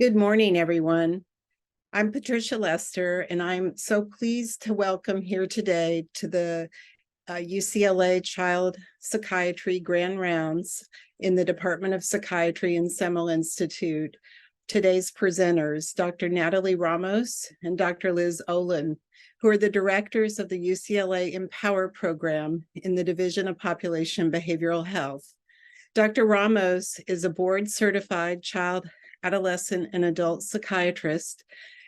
Good morning, everyone. I'm Patricia Lester, and I'm so pleased to welcome here today to the UCLA Child Psychiatry Grand Rounds in the Department of Psychiatry and Semel Institute. Today's presenters, Dr. Natalia Ramos and Dr. Liz Ollen, who are the directors of the UCLA EMPWR Program in the Division of Population and Behavioral Health. Dr. Ramos is a board-certified child, adolescent, and adult psychiatrist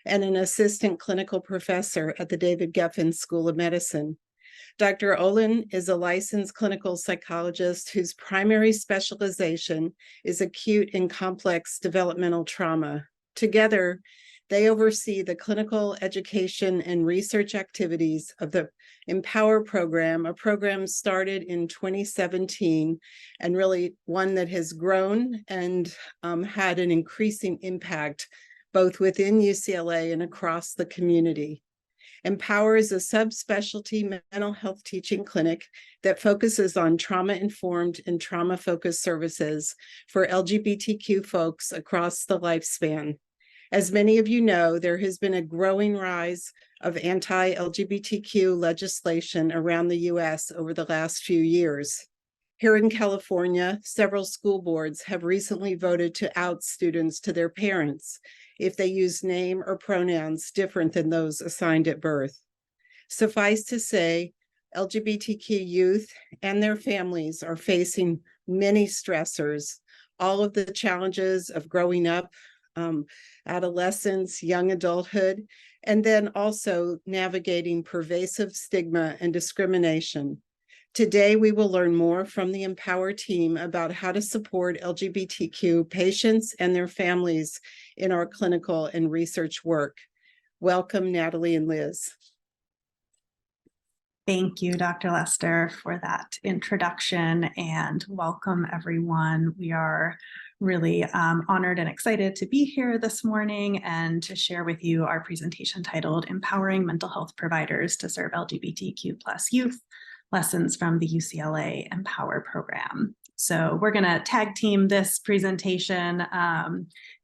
and an assistant clinical professor at the David Geffen School of Medicine. Dr. Ollen is a licensed clinical psychologist whose primary specialization is acute and complex developmental trauma. Together, they oversee the clinical education and research activities of the EMPWR program, a program started in 2017 and really one that has grown and had an increasing impact both within UCLA and across the community. EMPWR is a subspecialty mental health teaching clinic that focuses on trauma-informed and trauma-focused services for LGBTQ folks across the lifespan. As many of you know, there has been a growing rise of anti-LGBTQ legislation around the U.S. over the last few years. Here in California, several school boards have recently voted to out students to their parents if they use name or pronouns different than those assigned at birth. Suffice to say, LGBTQ youth and their families are facing many stressors, all of the challenges of growing up, adolescence, young adulthood, and then also navigating pervasive stigma and discrimination. Today, we will learn more from the EMPWR team about how to support LGBTQ patients and their families in our clinical and research work. Welcome, Natalie and Liz. Thank you, Dr. Lester, for that introduction, and welcome everyone. We are really honored and excited to be here this morning and to share with you our presentation titled Empowering Mental Health Providers to Serve LGBTQ+ Youth, Lessons from the UCLA EMPWR Program. So we're going to tag team this presentation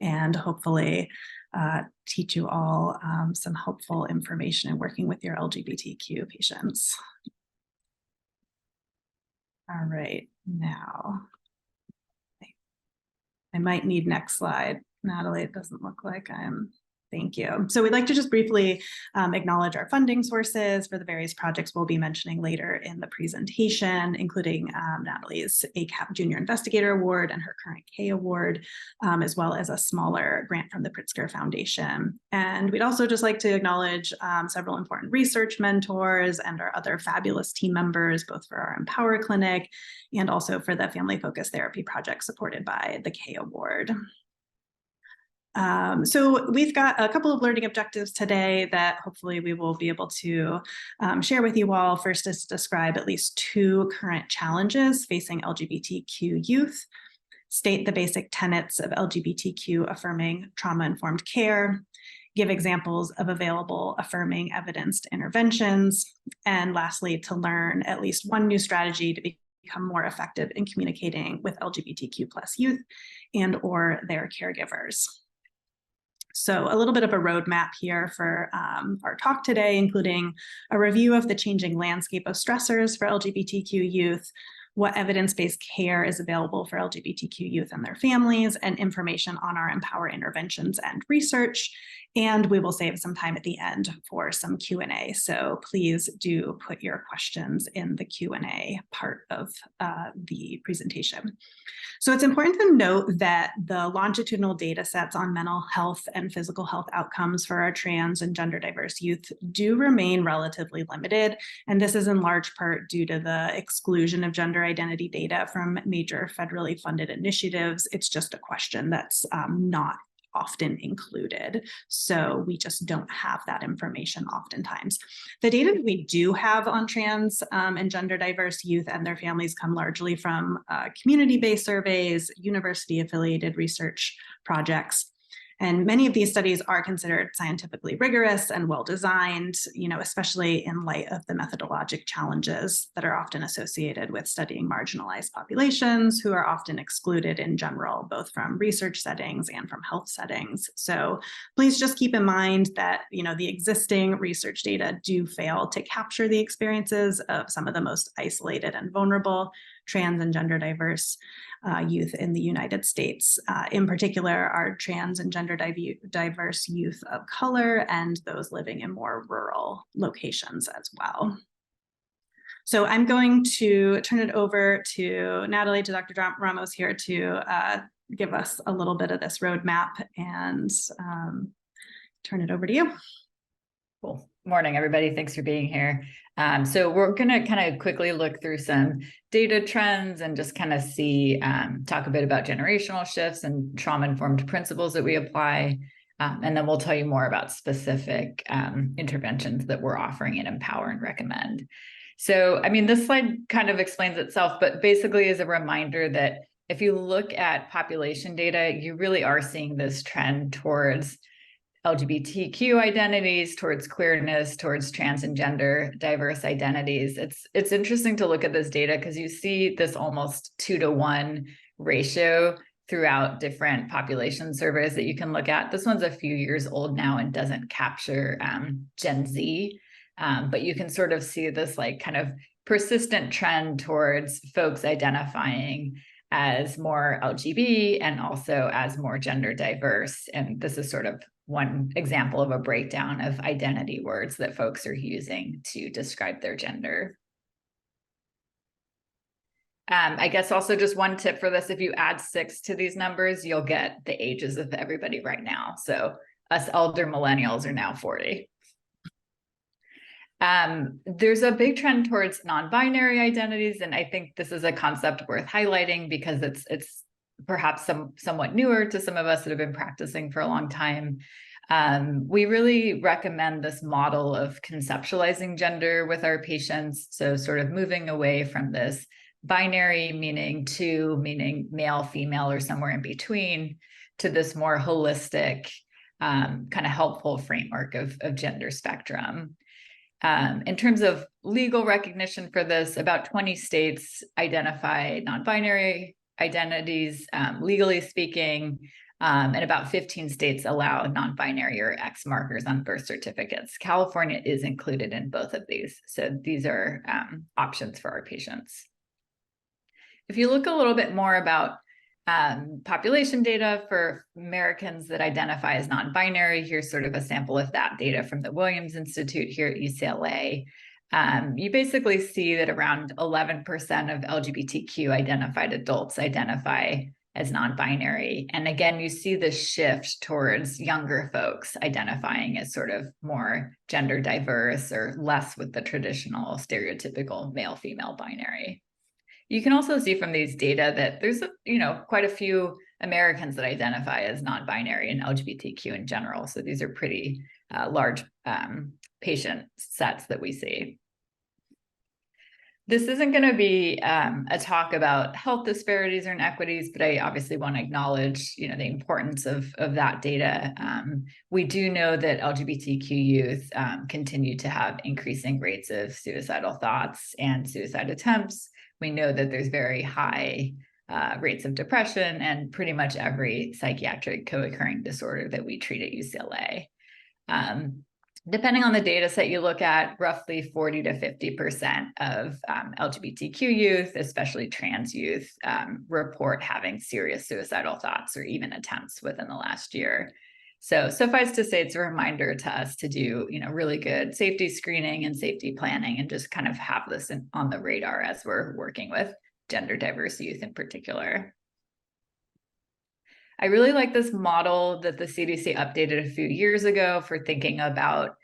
and hopefully teach you all some helpful information in working with your LGBTQ patients. All right, now I might need next slide. Natalie, it doesn't look like I'm. Thank you. So we'd like to just briefly acknowledge our funding sources for the various projects we'll be mentioning later in the presentation, including Natalie's ACAP Junior Investigator Award and her current K Award, as well as a smaller grant from the Pritzker Foundation. And we'd also just like to acknowledge several important research mentors and our other fabulous team members, both for our EMPWR Clinic and also for the Family Focused Therapy project supported by the K Award. So we've got a couple of learning objectives today that hopefully we will be able to share with you all. First is to describe at least two current challenges facing LGBTQ youth, state the basic tenets of LGBTQ affirming trauma-informed care, give examples of available affirming evidenced interventions, and lastly, to learn at least one new strategy to become more effective in communicating with LGBTQ+ youth and or their caregivers. So a little bit of a roadmap here for our talk today, including a review of the changing landscape of stressors for LGBTQ youth, what evidence-based care is available for LGBTQ youth and their families, and information on our EMPWR interventions and research. And we will save some time at the end for some Q&A. So please do put your questions in the Q&A part of the presentation. So it's important to note that the longitudinal data sets on mental health and physical health outcomes for our trans and gender diverse youth do remain relatively limited. And this is in large part due to the exclusion of gender identity data from major federally funded initiatives. It's just a question that's not often included. So we just don't have that information oftentimes. The data that we do have on trans and gender diverse youth and their families come largely from community-based surveys, university-affiliated research projects. And many of these studies are considered scientifically rigorous and well-designed, especially in light of the methodologic challenges that are often associated with studying marginalized populations who are often excluded in general, both from research settings and from health settings. So please just keep in mind that, the existing research data do fail to capture the experiences of some of the most isolated and vulnerable trans and gender diverse youth in the United States. In particular, our trans and gender diverse youth of color and those living in more rural locations as well. So I'm going to turn it over to Natalie, to Dr. Ramos here to give us a little bit of this roadmap and turn it over to you. Cool. Morning, everybody. Thanks for being here. So we're going to kind of quickly look through some data trends and just kind of see, talk a bit about generational shifts and trauma-informed principles that we apply. And then we'll tell you more about specific interventions that we're offering at Empwr and recommend. So, I mean, this slide kind of explains itself, but basically is a reminder that if you look at population data, you really are seeing this trend towards LGBTQ identities, towards queerness, towards trans and gender diverse identities. It's interesting to look at this data because you see this almost 2-to-1 ratio throughout different population surveys that you can look at. This one's a few years old now and doesn't capture Gen Z, but you can sort of see this like kind of persistent trend towards folks identifying as more LGB and also as more gender diverse. And this is sort of one example of a breakdown of identity words that folks are using to describe their gender. I guess also just one tip for this, if you add 6 to these numbers, you'll get the ages of everybody right now. So us elder millennials are now 40. There's a big trend towards non-binary identities, and I think this is a concept worth highlighting because it's perhaps somewhat newer to some of us that have been practicing for a long time. We really recommend this model of conceptualizing gender with our patients, so sort of moving away from this binary meaning male, female, or somewhere in between, to this more holistic, kind of helpful framework of gender spectrum. In terms of legal recognition for this, about 20 states identify non-binary identities, legally speaking, and about 15 states allow non-binary or X markers on birth certificates. California is included in both of these, so these are options for our patients. If you look a little bit more about population data for Americans that identify as non-binary, here's sort of a sample of that data from the Williams Institute here at UCLA. You basically see that around 11% of LGBTQ identified adults identify as non-binary. And again, you see the shift towards younger folks identifying as sort of more gender diverse or less with the traditional stereotypical male-female binary. You can also see from these data that there's, quite a few Americans that identify as non-binary and LGBTQ in general. So these are pretty large patient sets that we see. This isn't going to be a talk about health disparities or inequities, but I obviously want to acknowledge, the importance of that data. We do know that LGBTQ youth continue to have increasing rates of suicidal thoughts and suicide attempts. We know that there's very high rates of depression and pretty much every psychiatric co-occurring disorder that we treat at UCLA. Depending on the data set you look at, roughly 40 to 50% of LGBTQ youth, especially trans youth, report having serious suicidal thoughts or even attempts within the last year. So suffice to say, it's a reminder to us to do, really good safety screening and safety planning and just kind of have this on the radar as we're working with gender diverse youth in particular. I really like this model that the CDC updated a few years ago for thinking about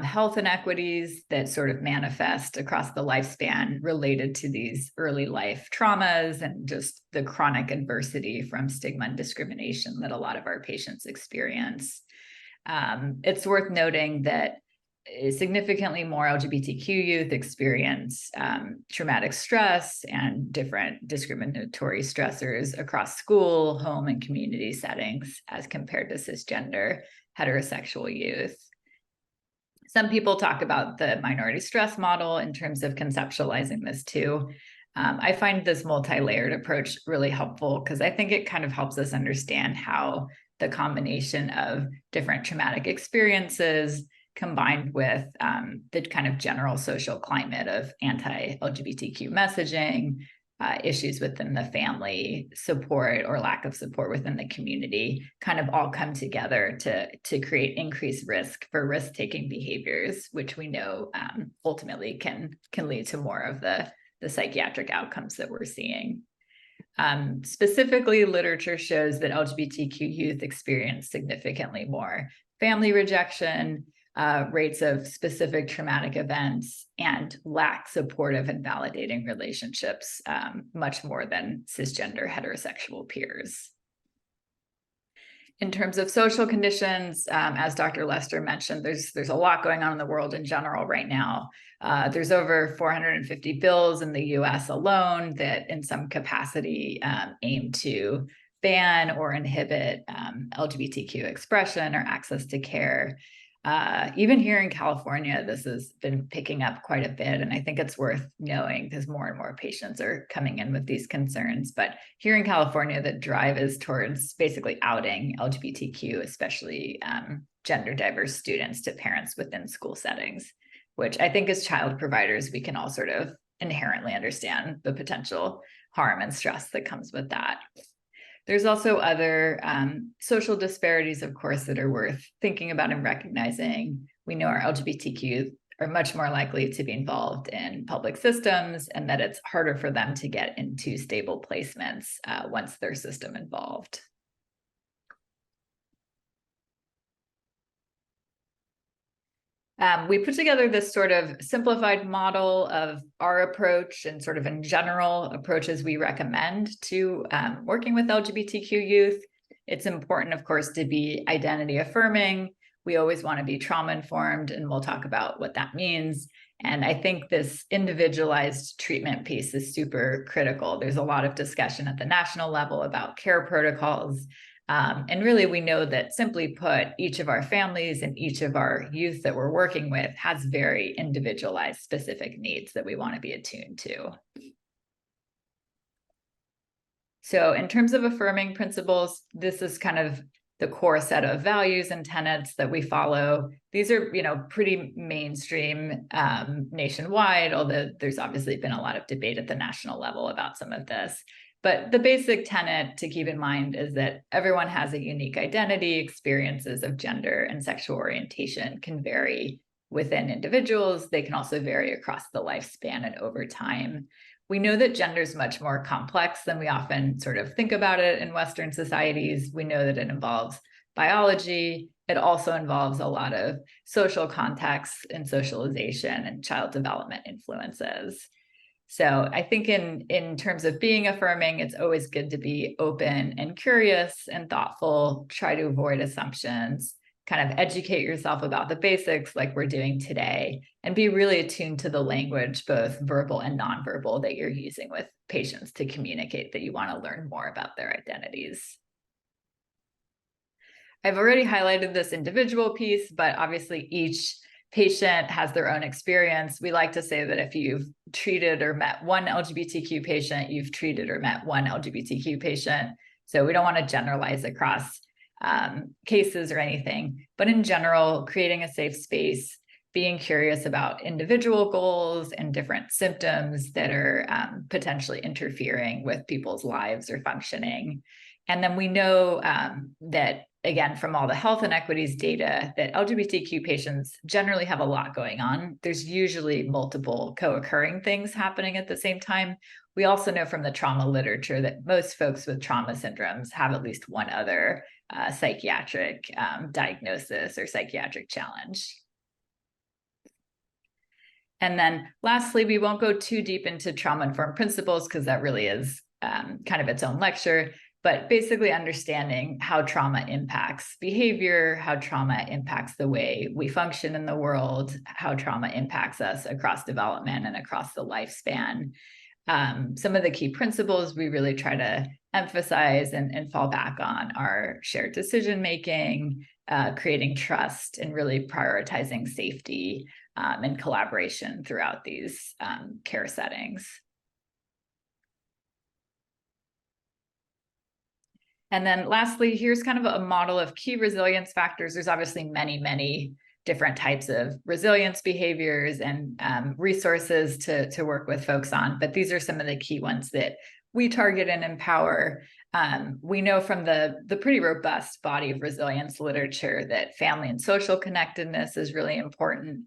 health inequities that sort of manifest across the lifespan related to these early life traumas and just the chronic adversity from stigma and discrimination that a lot of our patients experience. It's worth noting that significantly more LGBTQ youth experience traumatic stress and different discriminatory stressors across school, home, and community settings as compared to cisgender heterosexual youth. Some people talk about the minority stress model in terms of conceptualizing this too. I find this multi-layered approach really helpful because I think it kind of helps us understand how the combination of different traumatic experiences combined with the kind of general social climate of anti-LGBTQ messaging, issues within the family, support or lack of support within the community, kind of all come together to create increased risk for risk-taking behaviors, which we know ultimately can lead to more of the psychiatric outcomes that we're seeing. Specifically, literature shows that LGBTQ youth experience significantly more family rejection, rates of specific traumatic events, and lack supportive and validating relationships much more than cisgender heterosexual peers. In terms of social conditions, as Dr. Lester mentioned, there's a lot going on in the world in general right now. There's over 450 bills in the US alone that in some capacity aim to ban or inhibit LGBTQ expression or access to care. Even here in California, this has been picking up quite a bit, and I think it's worth knowing because more and more patients are coming in with these concerns. But here in California, the drive is towards basically outing LGBTQ, especially gender diverse students, to parents within school settings, which I think as child providers, we can all sort of inherently understand the potential harm and stress that comes with that. There's also other social disparities, of course, that are worth thinking about and recognizing. We know our LGBTQ are much more likely to be involved in public systems and that it's harder for them to get into stable placements once they're system involved. We put together this sort of simplified model of our approach and sort of in general approaches we recommend to working with LGBTQ youth. It's important, of course, to be identity affirming. We always want to be trauma informed, and we'll talk about what that means. And I think this individualized treatment piece is super critical. There's a lot of discussion at the national level about care protocols. And really, we know that simply put, each of our families and each of our youth that we're working with has very individualized specific needs that we want to be attuned to. So in terms of affirming principles, this is kind of the core set of values and tenets that we follow. These are, pretty mainstream nationwide, although there's obviously been a lot of debate at the national level about some of this. But the basic tenet to keep in mind is that everyone has a unique identity. Experiences of gender and sexual orientation can vary within individuals. They can also vary across the lifespan and over time. We know that gender is much more complex than we often sort of think about it in Western societies. We know that it involves biology. It also involves a lot of social context and socialization and child development influences. So I think in terms of being affirming, it's always good to be open and curious and thoughtful, try to avoid assumptions, kind of educate yourself about the basics like we're doing today, and be really attuned to the language, both verbal and nonverbal, that you're using with patients to communicate that you want to learn more about their identities. I've already highlighted this individual piece, but obviously each patient has their own experience. We like to say that if you've treated or met one LGBTQ patient, you've treated or met one LGBTQ patient. So we don't want to generalize across cases or anything, but in general, creating a safe space, being curious about individual goals and different symptoms that are potentially interfering with people's lives or functioning. And then we know that, again, from all the health inequities data, that LGBTQ patients generally have a lot going on. There's usually multiple co-occurring things happening at the same time. We also know from the trauma literature that most folks with trauma syndromes have at least one other psychiatric diagnosis or psychiatric challenge. And then lastly, we won't go too deep into trauma-informed principles because that really is kind of its own lecture. but basically understanding how trauma impacts behavior, how trauma impacts the way we function in the world, how trauma impacts us across development and across the lifespan. Some of the key principles we really try to emphasize and fall back on are shared decision-making, creating trust, and really prioritizing safety and collaboration throughout these care settings. And then lastly, here's kind of a model of key resilience factors. There's obviously many, many different types of resilience behaviors and resources to work with folks on, but these are some of the key ones that we target and empower. We know from the pretty robust body of resilience literature that family and social connectedness is really important.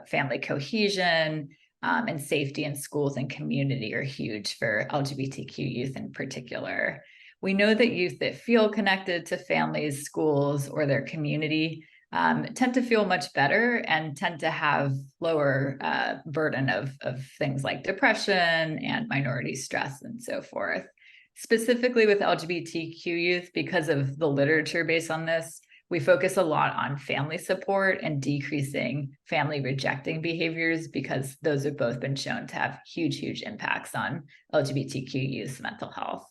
Family cohesion and safety in schools and community are huge for LGBTQ youth in particular. We know that youth that feel connected to families, schools, or their community tend to feel much better and tend to have lower burden of things like depression and minority stress and so forth. Specifically with LGBTQ youth, because of the literature based on this, we focus a lot on family support and decreasing family rejecting behaviors, because those have both been shown to have huge, huge impacts on LGBTQ youth's mental health.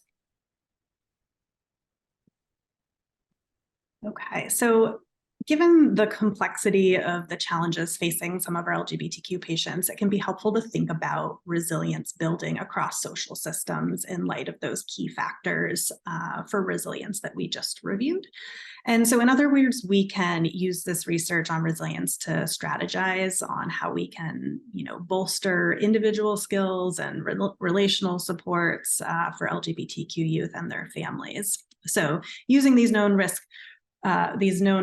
Okay, so given the complexity of the challenges facing some of our LGBTQ patients, it can be helpful to think about resilience building across social systems in light of those key factors for resilience that we just reviewed. And so in other words, we can use this research on resilience to strategize on how we can, bolster individual skills and relational supports for LGBTQ youth and their families. So using these known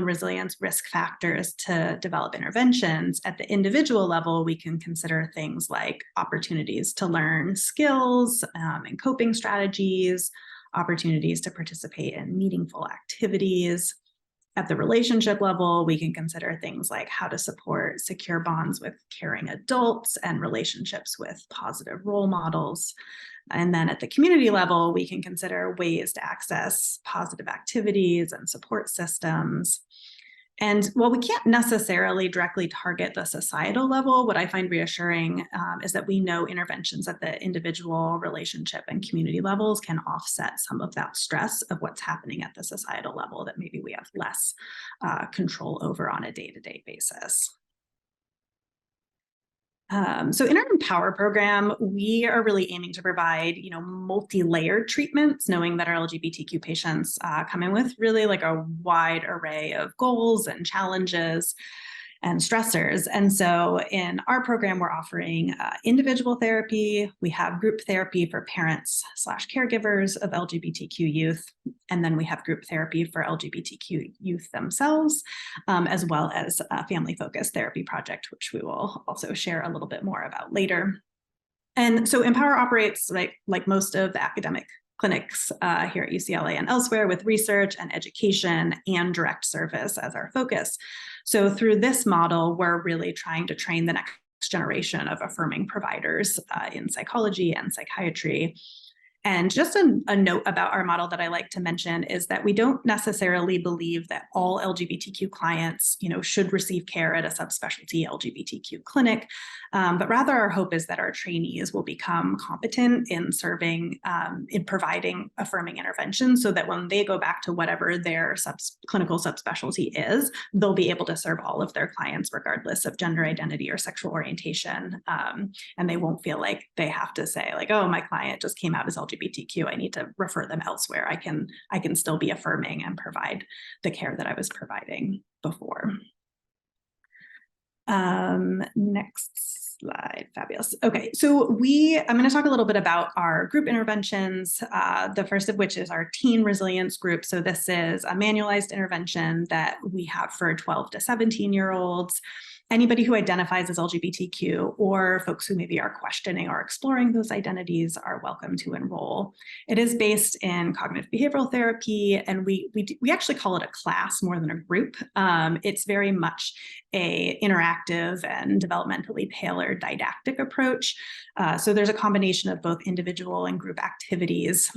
resilience risk factors to develop interventions at the individual level, we can consider things like opportunities to learn skills and coping strategies, opportunities to participate in meaningful activities. At the relationship level, we can consider things like how to support secure bonds with caring adults and relationships with positive role models. And then at the community level, we can consider ways to access positive activities and support systems. And while we can't necessarily directly target the societal level, what I find reassuring is that we know interventions at the individual, relationship, and community levels can offset some of that stress of what's happening at the societal level that maybe we have less control over on a day-to-day basis. So in our Empwr program, we are really aiming to provide, multi-layered treatments, knowing that our LGBTQ patients come in with really like a wide array of goals and challenges and stressors. And so in our program, we're offering individual therapy. We have group therapy for parents/caregivers of LGBTQ youth. And then we have group therapy for LGBTQ youth themselves, as well as a family-focused therapy project, which we will also share a little bit more about later. And so Empwr operates like most of the academic clinics here at UCLA and elsewhere, with research and education and direct service as our focus. So through this model, we're really trying to train the next generation of affirming providers in psychology and psychiatry. And just a note about our model that I like to mention is that we don't necessarily believe that all LGBTQ clients, should receive care at a subspecialty LGBTQ clinic, but rather our hope is that our trainees will become competent in serving, in providing affirming interventions, so that when they go back to whatever their clinical subspecialty is, they'll be able to serve all of their clients regardless of gender identity or sexual orientation, and they won't feel like they have to say like, oh, my client just came out as LGBTQ, I need to refer them elsewhere. I can still be affirming and provide the care that I was providing before. Next slide, fabulous. Okay, so I'm going to talk a little bit about our group interventions, the first of which is our teen resilience group. So this is a manualized intervention that we have for 12 to 17-year-olds. Anybody who identifies as LGBTQ or folks who maybe are questioning or exploring those identities are welcome to enroll. It is based in cognitive behavioral therapy, and we actually call it a class more than a group. It's very much a interactive and developmentally tailored didactic approach. So there's a combination of both individual and group activities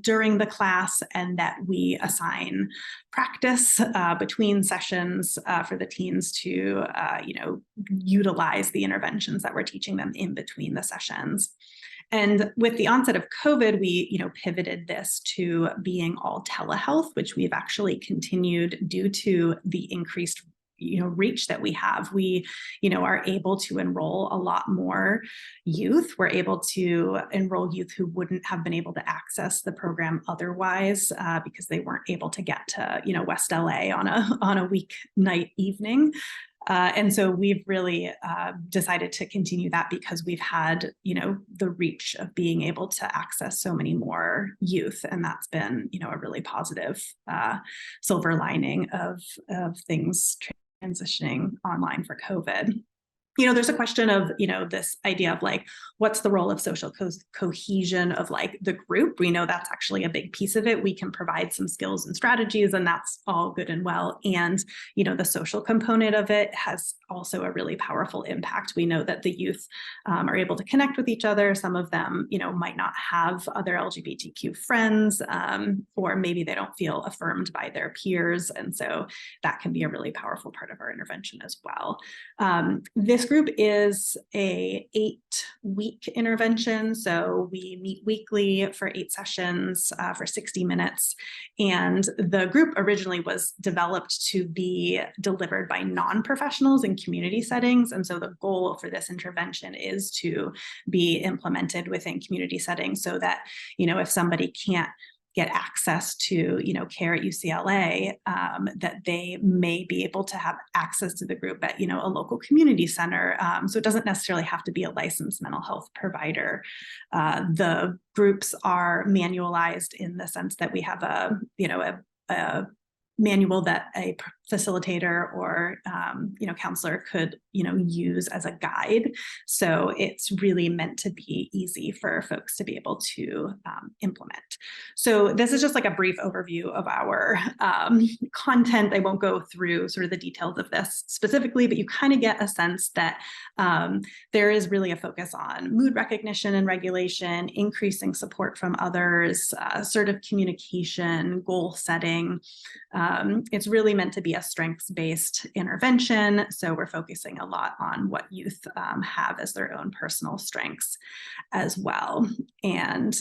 during the class, and that we assign practice between sessions for the teens to, utilize the interventions that we're teaching them in between the sessions. And with the onset of COVID, we, pivoted this to being all telehealth, which we've actually continued due to the increased reach that we have. We, are able to enroll a lot more youth. We're able to enroll youth who wouldn't have been able to access the program otherwise because they weren't able to get to, West LA on a weeknight evening. And so we've really decided to continue that because we've had, the reach of being able to access so many more youth. And that's been, a really positive silver lining of things transitioning online for COVID. There's a question of, this idea of like, what's the role of social cohesion of like the group? We know that's actually a big piece of it. We can provide some skills and strategies, and that's all good and well. And, the social component of it has also a really powerful impact. We know that the youth are able to connect with each other. Some of them, might not have other LGBTQ friends, or maybe they don't feel affirmed by their peers. And so that can be a really powerful part of our intervention as well. This group is a 8-week intervention. So we meet weekly for 8 sessions for 60 minutes. And the group originally was developed to be delivered by non-professionals in community settings. And so the goal for this intervention is to be implemented within community settings so that, if somebody can't get access to, care at UCLA, that they may be able to have access to the group at, a local community center. So it doesn't necessarily have to be a licensed mental health provider. The groups are manualized in the sense that we have a manual that a facilitator or counselor could use as a guide. So it's really meant to be easy for folks to be able to implement. So this is just like a brief overview of our content. I won't go through sort of the details of this specifically, but you kind of get a sense that there is really a focus on mood recognition and regulation, increasing support from others, assertive communication, goal setting. It's really meant to be a strengths-based intervention. So we're focusing a lot on what youth have as their own personal strengths as well. And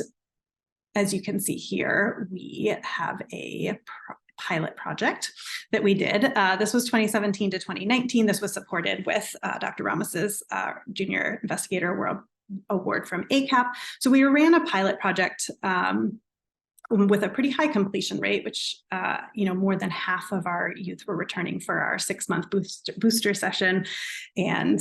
as you can see here, we have a pilot project that we did. This was 2017 to 2019. This was supported with Dr. Ramos's Junior Investigator Award from ACAP. So we ran a pilot project with a pretty high completion rate, which, more than half of our youth were returning for our 6-month booster session. And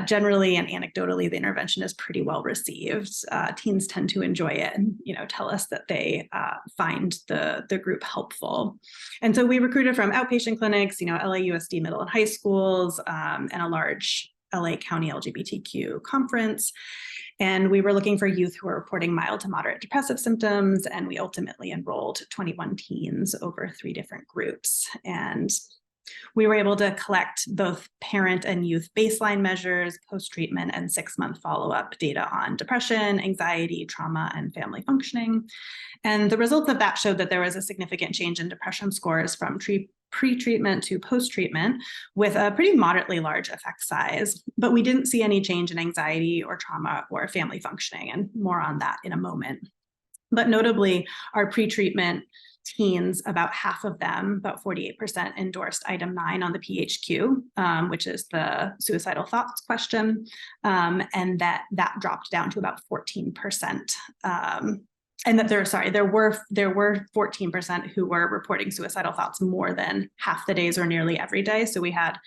generally and anecdotally, the intervention is pretty well received. Teens tend to enjoy it and, tell us that they find the group helpful. And so we recruited from outpatient clinics, LAUSD middle and high schools, and a large LA County LGBTQ conference. And we were looking for youth who were reporting mild to moderate depressive symptoms. And we ultimately enrolled 21 teens over 3 different groups. And we were able to collect both parent and youth baseline measures, post-treatment, and 6-month follow-up data on depression, anxiety, trauma, and family functioning. And the results of that showed that there was a significant change in depression scores from pre-treatment to post-treatment with a pretty moderately large effect size, but we didn't see any change in anxiety or trauma or family functioning, and more on that in a moment. But notably, our pre-treatment teens, about half of them, about 48%, endorsed item 9 on the PHQ, which is the suicidal thoughts question, and that dropped down to about 14%. And that there were 14% who were reporting suicidal thoughts more than half the days or nearly every day. So we had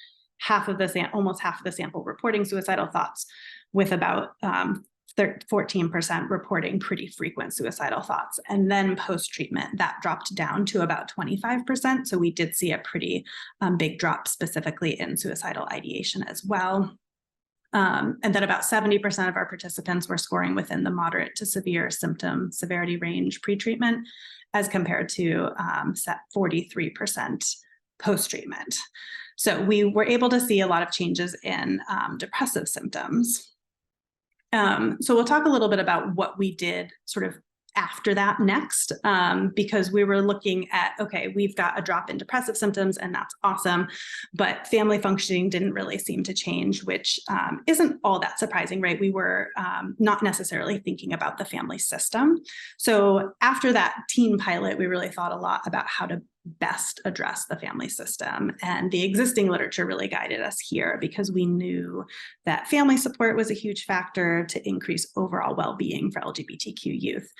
almost half of the sample reporting suicidal thoughts, with about 14% reporting pretty frequent suicidal thoughts. And then post-treatment, that dropped down to about 25%. So we did see a pretty big drop specifically in suicidal ideation as well. And then about 70% of our participants were scoring within the moderate to severe symptom severity range pre-treatment, as compared to 43% post-treatment. So we were able to see a lot of changes in depressive symptoms. So we'll talk a little bit about what we did sort of after that next, because we were looking at, okay, we've got a drop in depressive symptoms and that's awesome, but family functioning didn't really seem to change, which isn't all that surprising, right? We were not necessarily thinking about the family system. So after that teen pilot, we really thought a lot about how to best address the family system. And the existing literature really guided us here because we knew that family support was a huge factor to increase overall well-being for LGBTQ youth.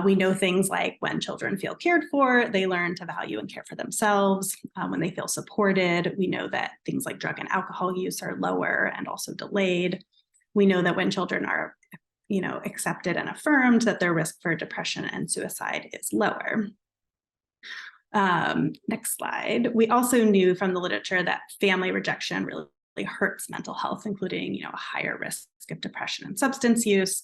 We know things like when children feel cared for, they learn to value and care for themselves. When they feel supported, we know that things like drug and alcohol use are lower and also delayed. We know that when children are, accepted and affirmed, that their risk for depression and suicide is lower. Next slide. We also knew from the literature that family rejection really hurts mental health, including, a higher risk of depression and substance use.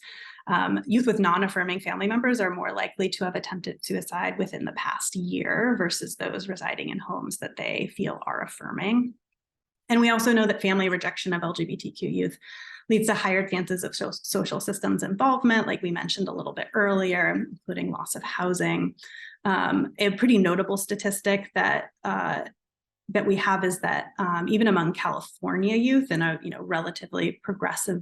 Youth with non-affirming family members are more likely to have attempted suicide within the past year versus those residing in homes that they feel are affirming. And we also know that family rejection of LGBTQ youth leads to higher chances of social systems involvement, like we mentioned a little bit earlier, including loss of housing. A pretty notable statistic that we have is that even among California youth in a relatively progressive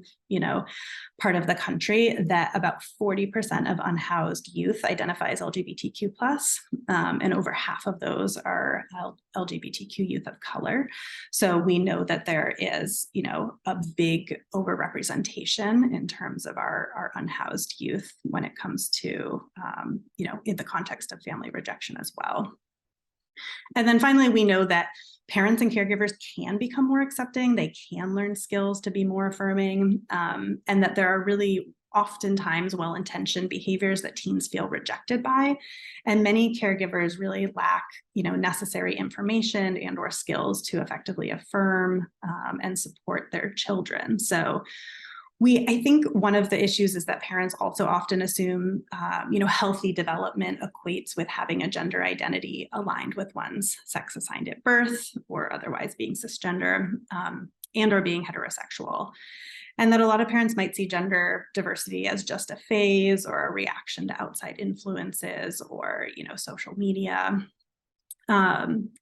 part of the country, that about 40% of unhoused youth identify as LGBTQ+, and over half of those are LGBTQ youth of color. So we know that there is a big overrepresentation in terms of our unhoused youth when it comes to in the context of family rejection as well. And then finally, we know that parents and caregivers can become more accepting. They can learn skills to be more affirming, and that there are really oftentimes well-intentioned behaviors that teens feel rejected by. And many caregivers really lack, necessary information and/or skills to effectively affirm and support their children. So I think one of the issues is that parents also often assume, healthy development equates with having a gender identity aligned with one's sex assigned at birth or otherwise being cisgender and or being heterosexual. And that a lot of parents might see gender diversity as just a phase or a reaction to outside influences or, social media.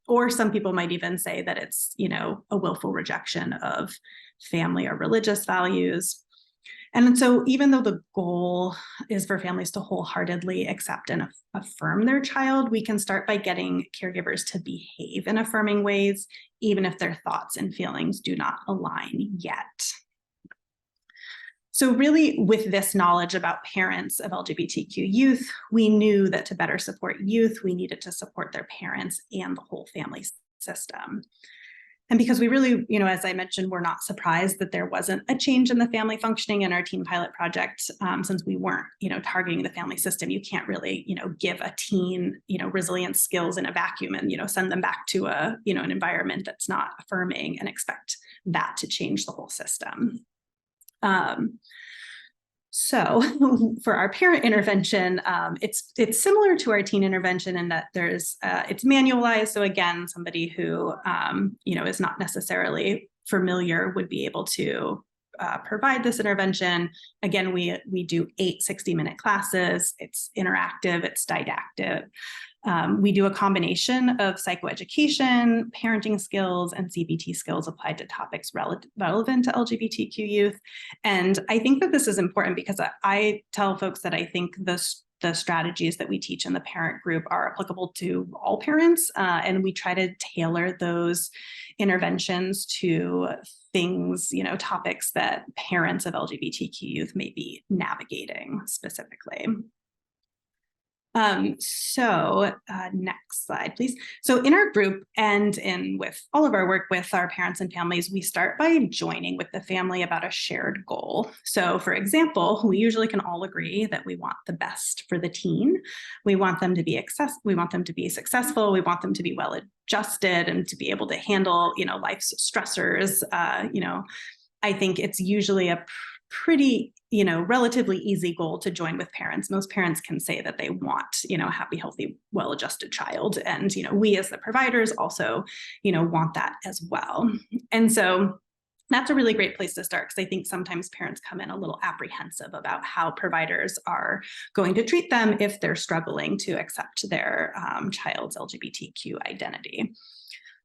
Or some people might even say that it's, a willful rejection of family or religious values. And so even though the goal is for families to wholeheartedly accept and affirm their child, we can start by getting caregivers to behave in affirming ways, even if their thoughts and feelings do not align yet. So really, with this knowledge about parents of LGBTQ youth, we knew that to better support youth, we needed to support their parents and the whole family system. And because we really, as I mentioned, we're not surprised that there wasn't a change in the family functioning in our teen pilot project, since we weren't, targeting the family system. You can't really, give a teen, resilience skills in a vacuum and, send them back to an environment that's not affirming and expect that to change the whole system. So for our parent intervention, it's similar to our teen intervention in that it's manualized. So again, somebody who is not necessarily familiar would be able to provide this intervention. Again, we do 8 60-minute classes. It's interactive, it's didactic. We do a combination of psychoeducation, parenting skills, and CBT skills applied to topics relevant to LGBTQ youth. And I think that this is important because I tell folks that I think the strategies that we teach in the parent group are applicable to all parents, and we try to tailor those interventions to things, topics that parents of LGBTQ youth may be navigating specifically. Next slide, please. So in our group and with all of our work with our parents and families, we start by joining with the family about a shared goal. So for example, we usually can all agree that we want the best for the teen. We want them to be successful. We want them to be well adjusted and to be able to handle, life's stressors. I think it's usually a pretty relatively easy goal to join with parents. Most parents can say that they want, a happy, healthy, well-adjusted child. And, we as the providers also, want that as well. And so that's a really great place to start, because I think sometimes parents come in a little apprehensive about how providers are going to treat them if they're struggling to accept their child's LGBTQ identity.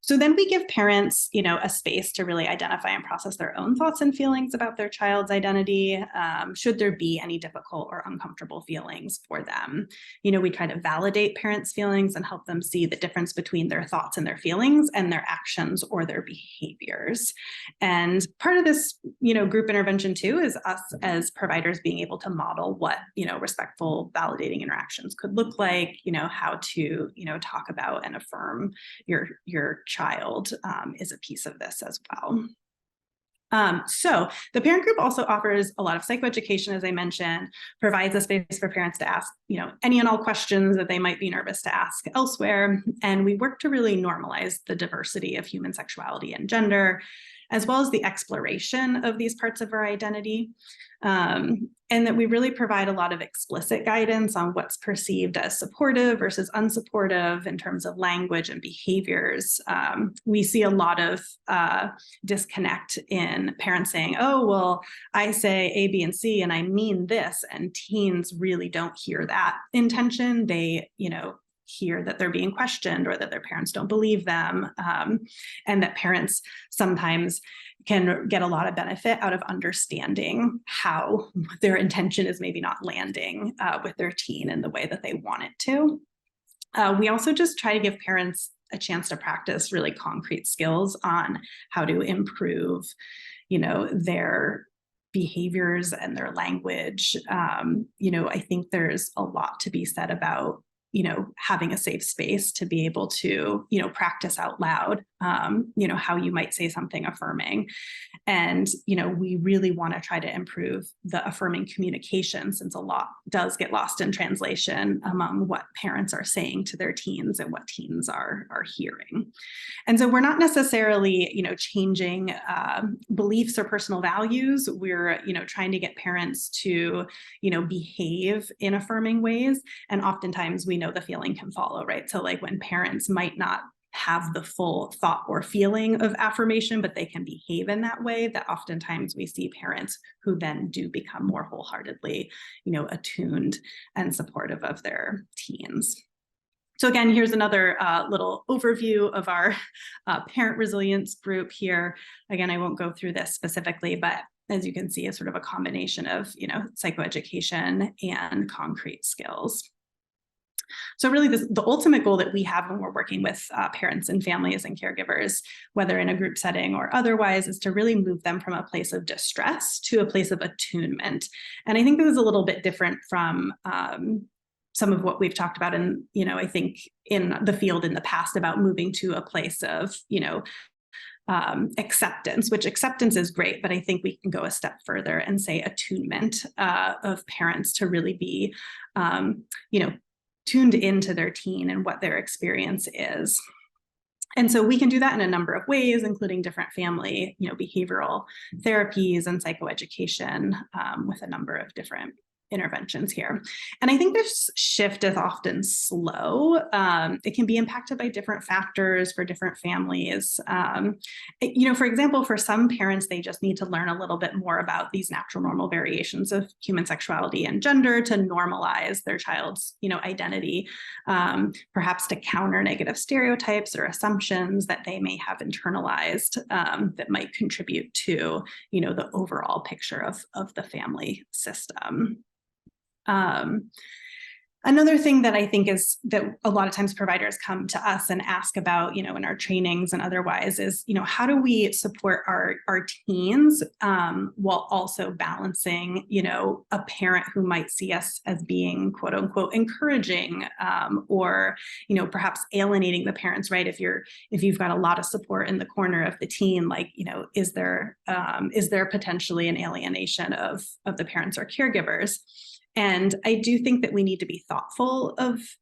So then we give parents, a space to really identify and process their own thoughts and feelings about their child's identity. Should there be any difficult or uncomfortable feelings for them? We try to validate parents' feelings and help them see the difference between their thoughts and their feelings and their actions or their behaviors. And part of this, group intervention too, is us as providers being able to model what, respectful, validating interactions could look like, how to, talk about and affirm your child is a piece of this as well. So the parent group also offers a lot of psychoeducation, as I mentioned, provides a space for parents to ask, any and all questions that they might be nervous to ask elsewhere. And we work to really normalize the diversity of human sexuality and gender, as well as the exploration of these parts of our identity. And that we really provide a lot of explicit guidance on what's perceived as supportive versus unsupportive in terms of language and behaviors. We see a lot of disconnect in parents saying, oh, well, I say A, B, and C, and I mean this, and teens really don't hear that intention. They, hear that they're being questioned or that their parents don't believe them, and that parents sometimes can get a lot of benefit out of understanding how their intention is maybe not landing with their teen in the way that they want it to. We also just try to give parents a chance to practice really concrete skills on how to improve, their behaviors and their language. I think there's a lot to be said about having a safe space to be able to, practice out loud, how you might say something affirming. And, we really want to try to improve the affirming communication, since a lot does get lost in translation among what parents are saying to their teens and what teens are hearing. And so we're not necessarily, changing beliefs or personal values. We're, trying to get parents to, behave in affirming ways. And oftentimes we know the feeling can follow, right? So like when parents might not have the full thought or feeling of affirmation, but they can behave in that way, that oftentimes we see parents who then do become more wholeheartedly, attuned and supportive of their teens. So again, here's another little overview of our parent resilience group here. Again, I won't go through this specifically, but as you can see, it's sort of a combination of, psychoeducation and concrete skills. So really the ultimate goal that we have when we're working with parents and families and caregivers, whether in a group setting or otherwise, is to really move them from a place of distress to a place of attunement. And I think this is a little bit different from some of what we've talked about in, I think in the field in the past about moving to a place of, acceptance, which acceptance is great, but I think we can go a step further and say attunement of parents to really be, tuned into their teen and what their experience is. And so we can do that in a number of ways, including different family, behavioral therapies and psychoeducation with a number of different interventions here. And I think this shift is often slow. It can be impacted by different factors for different families. For example, for some parents, they just need to learn a little bit more about these natural normal variations of human sexuality and gender to normalize their child's, identity, perhaps to counter negative stereotypes or assumptions that they may have internalized that might contribute to, the overall picture of the family system. Another thing that I think is that a lot of times providers come to us and ask about, in our trainings and otherwise is, how do we support our teens while also balancing, a parent who might see us as being quote unquote encouraging or, perhaps alienating the parents, right? If you've got a lot of support in the corner of the teen, like, is there potentially an alienation of the parents or caregivers? And I do think that we need to be thoughtful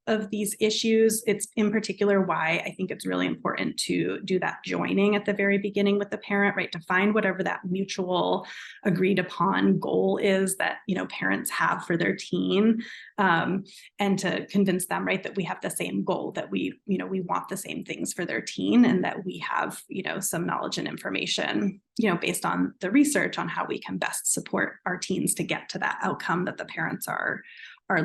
of these issues. It's in particular why I think it's really important to do that joining at the very beginning with the parent, right? To find whatever that mutual agreed upon goal is that, parents have for their teen, and to convince them, right, that we have the same goal, that we want the same things for their teen, and that we have, some knowledge and information, based on the research on how we can best support our teens to get to that outcome that the parents are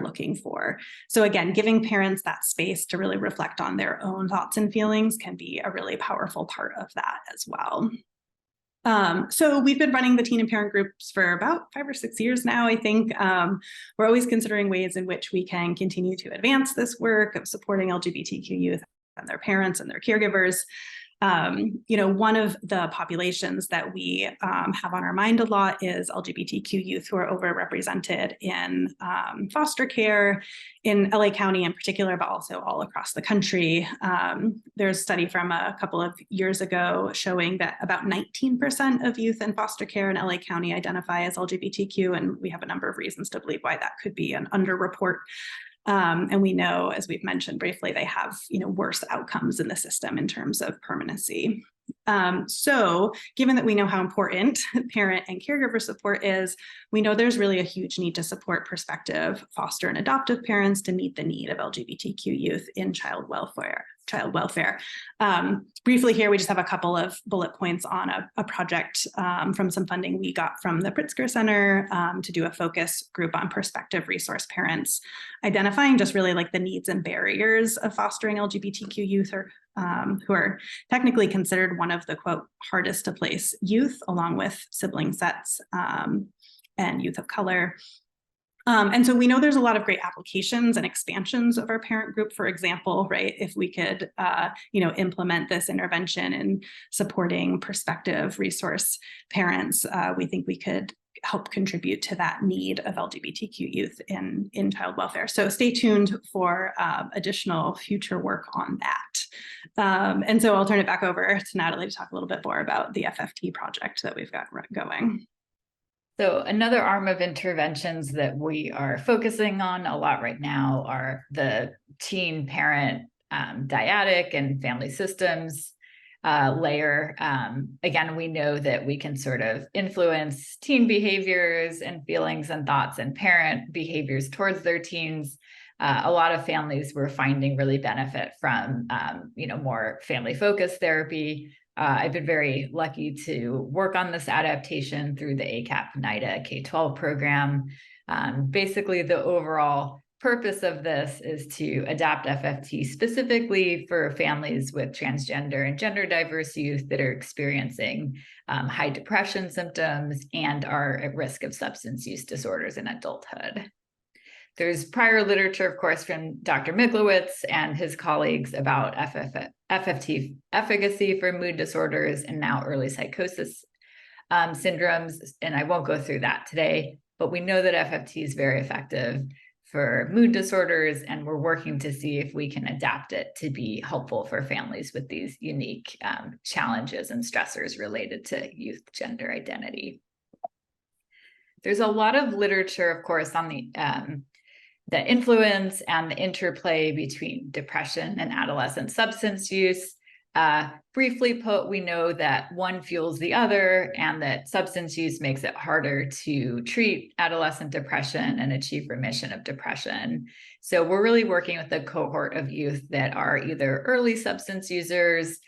looking for. So again, giving parents that space to really reflect on their own thoughts and feelings can be a really powerful part of that as well. So we've been running the teen and parent groups for about 5 or 6 years now, I think. We're always considering ways in which we can continue to advance this work of supporting LGBTQ youth and their parents and their caregivers. One of the populations that we have on our mind a lot is LGBTQ youth who are overrepresented in foster care in LA County in particular, but also all across the country. There's a study from a couple of years ago showing that about 19% of youth in foster care in LA County identify as LGBTQ, and we have a number of reasons to believe why that could be an underreport. And we know, as we've mentioned briefly, they have, worse outcomes in the system in terms of permanency. So given that we know how important parent and caregiver support is, we know there's really a huge need to support prospective foster and adoptive parents to meet the need of LGBTQ youth in child welfare. Briefly here, we just have a couple of bullet points on a project from some funding we got from the Pritzker Center to do a focus group on prospective resource parents, identifying just really like the needs and barriers of fostering LGBTQ youth or who are technically considered one of the, quote, hardest to place youth, along with sibling sets and youth of color. And so we know there's a lot of great applications and expansions of our parent group. For example, right, if we could, implement this intervention in supporting prospective resource parents, we think we could help contribute to that need of LGBTQ youth in child welfare. So stay tuned for additional future work on that. And so I'll turn it back over to Natalie to talk a little bit more about the FFT project that we've got going. So another arm of interventions that we are focusing on a lot right now are the teen parent dyadic and family systems layer. Again, we know that we can sort of influence teen behaviors and feelings and thoughts and parent behaviors towards their teens. A lot of families we're finding really benefit from, more family-focused therapy. I've been very lucky to work on this adaptation through the ACAP NIDA K-12 program. Basically, the overall purpose of this is to adapt FFT specifically for families with transgender and gender diverse youth that are experiencing high depression symptoms and are at risk of substance use disorders in adulthood. There's prior literature, of course, from Dr. Miklowitz and his colleagues about FFT efficacy for mood disorders and now early psychosis syndromes, and I won't go through that today, but we know that FFT is very effective for mood disorders, and we're working to see if we can adapt it to be helpful for families with these unique challenges and stressors related to youth gender identity. There's a lot of literature, of course, on the influence and the interplay between depression and adolescent substance use. Briefly put, we know that one fuels the other and that substance use makes it harder to treat adolescent depression and achieve remission of depression. So we're really working with a cohort of youth that are either early substance users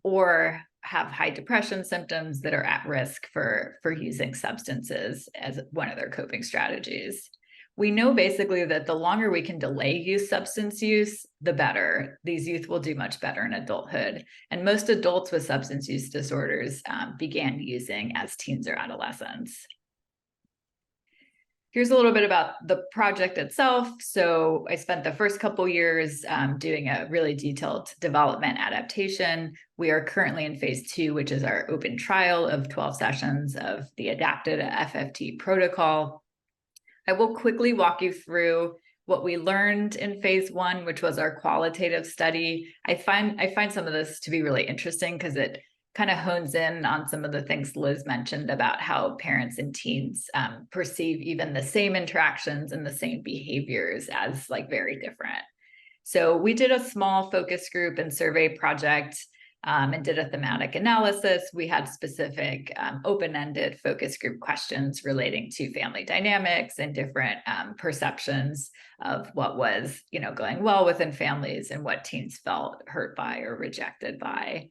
or have high depression symptoms that are at risk for using substances as one of their coping strategies. We know basically that the longer we can delay youth substance use, the better. These youth will do much better in adulthood. And most adults with substance use disorders began using as teens or adolescents. Here's a little bit about the project itself. So I spent the first couple years doing a really detailed development adaptation. We are currently in phase 2, which is our open trial of 12 sessions of the adapted FFT protocol. I will quickly walk you through what we learned in phase 1, which was our qualitative study. I find some of this to be really interesting because it kind of hones in on some of the things Liz mentioned about how parents and teens perceive even the same interactions and the same behaviors as like very different. So we did a small focus group and survey project and did a thematic analysis. We had specific open-ended focus group questions relating to family dynamics and different perceptions of what was, going well within families and what teens felt hurt by or rejected by.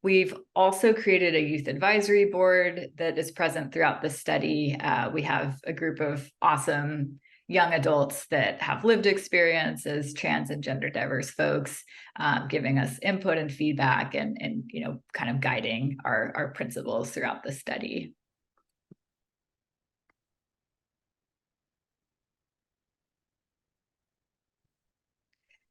We've also created a youth advisory board that is present throughout the study. We have a group of awesome young adults that have lived experience as trans and gender diverse folks, giving us input and feedback and kind of guiding our principles throughout the study.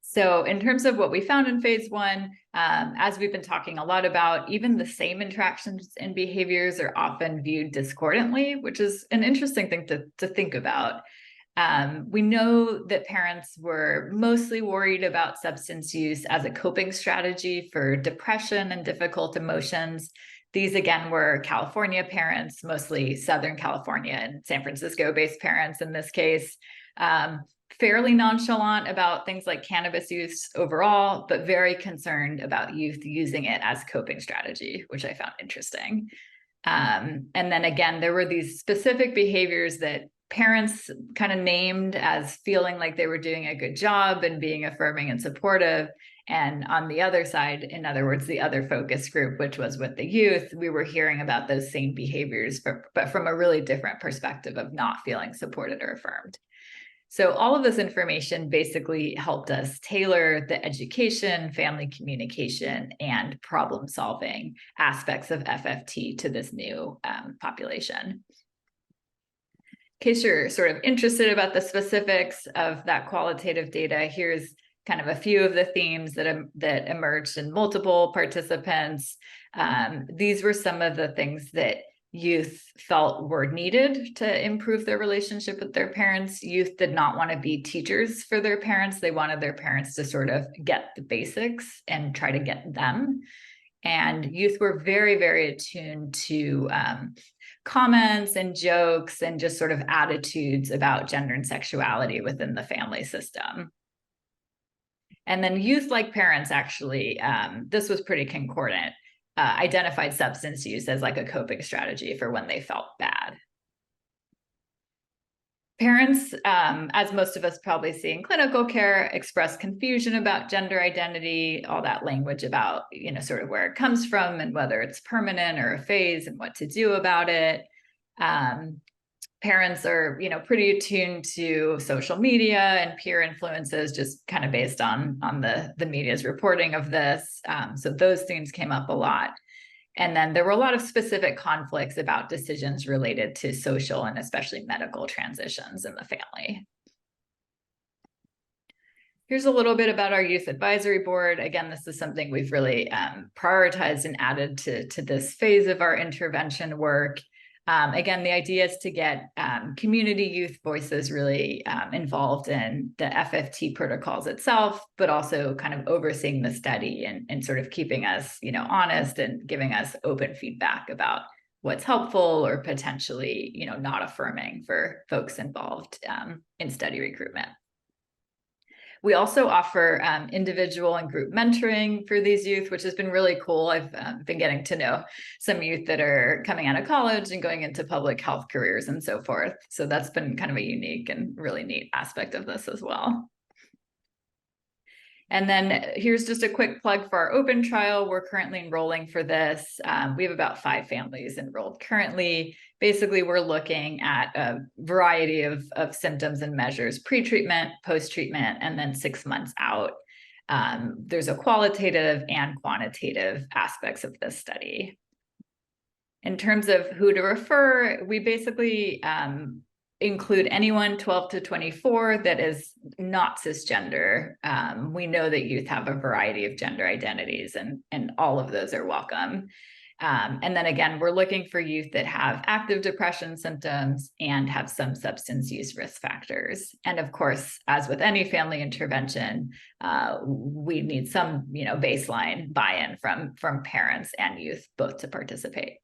So in terms of what we found in phase 1, as we've been talking a lot about, even the same interactions and behaviors are often viewed discordantly, which is an interesting thing to think about. We know that parents were mostly worried about substance use as a coping strategy for depression and difficult emotions. These, again, were California parents, mostly Southern California and San Francisco-based parents in this case. Fairly nonchalant about things like cannabis use overall, but very concerned about youth using it as coping strategy, which I found interesting. And then again, there were these specific behaviors that parents kind of named as feeling like they were doing a good job and being affirming and supportive. And on the other side, in other words, the other focus group, which was with the youth, we were hearing about those same behaviors, but from a really different perspective of not feeling supported or affirmed. So all of this information basically helped us tailor the education, family communication, and problem-solving aspects of FFT to this new population. In case you're sort of interested about the specifics of that qualitative data, here's kind of a few of the themes that emerged in multiple participants. These were some of the things that youth felt were needed to improve their relationship with their parents. Youth did not want to be teachers for their parents. They wanted their parents to sort of get the basics and try to get them. And youth were very, very attuned to comments and jokes and just sort of attitudes about gender and sexuality within the family system. And then youth, like parents, actually, this was pretty concordant, identified substance use as like a coping strategy for when they felt bad. Parents, as most of us probably see in clinical care, express confusion about gender identity, all that language about, sort of where it comes from and whether it's permanent or a phase and what to do about it. Parents are, pretty attuned to social media and peer influences, just kind of based on the media's reporting of this. So those themes came up a lot. And then there were a lot of specific conflicts about decisions related to social and especially medical transitions in the family. Here's a little bit about our youth advisory board. Again, this is something we've really prioritized and added to this phase of our intervention work. Again, the idea is to get community youth voices really involved in the FFT protocols itself, but also kind of overseeing the study and sort of keeping us, honest and giving us open feedback about what's helpful or potentially, not affirming for folks involved in study recruitment. We also offer individual and group mentoring for these youth, which has been really cool. I've been getting to know some youth that are coming out of college and going into public health careers and so forth. So that's been kind of a unique and really neat aspect of this as well. And then here's just a quick plug for our open trial. We're currently enrolling for this. We have about 5 families enrolled currently. Basically, we're looking at a variety of symptoms and measures, pre-treatment, post-treatment, and then 6 months out. There's a qualitative and quantitative aspects of this study. In terms of who to refer, we basically include anyone 12 to 24 that is not cisgender. We know that youth have a variety of gender identities and all of those are welcome. And then again, we're looking for youth that have active depression symptoms and have some substance use risk factors. And of course, as with any family intervention, we need some, baseline buy-in from parents and youth both to participate.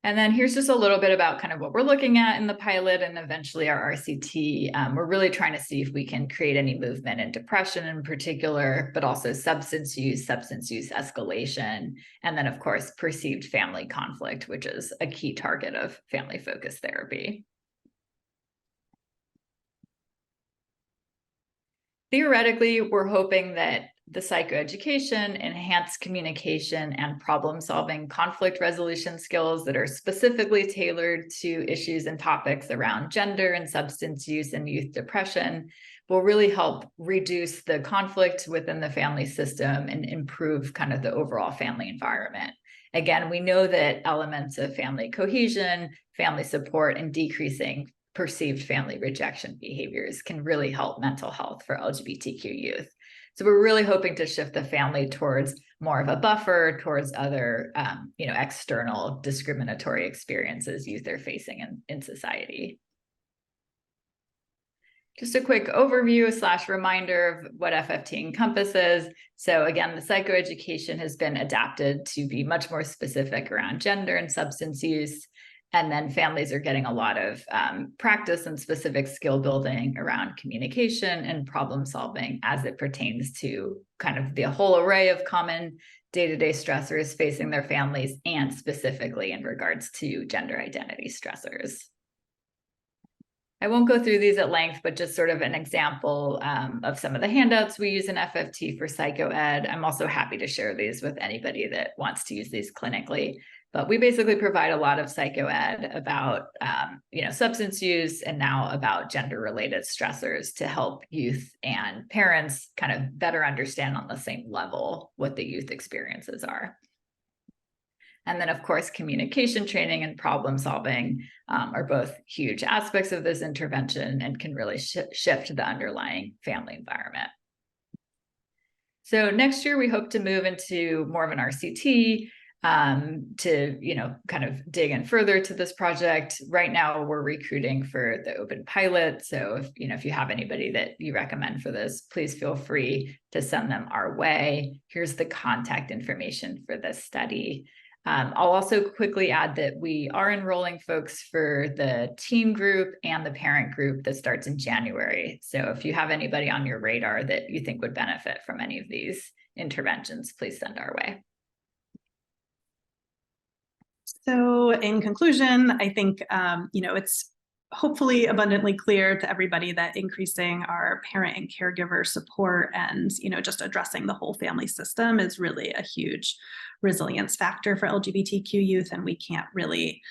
And then here's just a little bit about kind of what we're looking at in the pilot and eventually our RCT. We're really trying to see if we can create any movement in depression in particular, but also substance use escalation, and then of course, perceived family conflict, which is a key target of family-focused therapy. Theoretically, we're hoping that the psychoeducation, enhanced communication, and problem-solving conflict resolution skills that are specifically tailored to issues and topics around gender and substance use and youth depression will really help reduce the conflict within the family system and improve kind of the overall family environment. Again, we know that elements of family cohesion, family support, and decreasing perceived family rejection behaviors can really help mental health for LGBTQ youth. So we're really hoping to shift the family towards more of a buffer towards other, external discriminatory experiences youth are facing in society. Just a quick overview / reminder of what FFT encompasses. So again, the psychoeducation has been adapted to be much more specific around gender and substance use. And then families are getting a lot of practice and specific skill building around communication and problem solving as it pertains to kind of the whole array of common day-to-day stressors facing their families, and specifically in regards to gender identity stressors. I won't go through these at length, but just sort of an example of some of the handouts we use in FFT for psychoed. I'm also happy to share these with anybody that wants to use these clinically. But we basically provide a lot of psychoed about, substance use and now about gender-related stressors to help youth and parents kind of better understand on the same level what the youth experiences are. And then, of course, communication training and problem solving are both huge aspects of this intervention and can really shift the underlying family environment. So next year, we hope to move into more of an RCT to, kind of dig in further to this project. Right now, we're recruiting for the open pilot. So if you have anybody that you recommend for this, please feel free to send them our way. Here's the contact information for this study. I'll also quickly add that we are enrolling folks for the teen group and the parent group that starts in January. So if you have anybody on your radar that you think would benefit from any of these interventions, please send our way. So in conclusion, I think, it's hopefully abundantly clear to everybody that increasing our parent and caregiver support and, just addressing the whole family system is really a huge resilience factor for LGBTQ youth. And we can't really,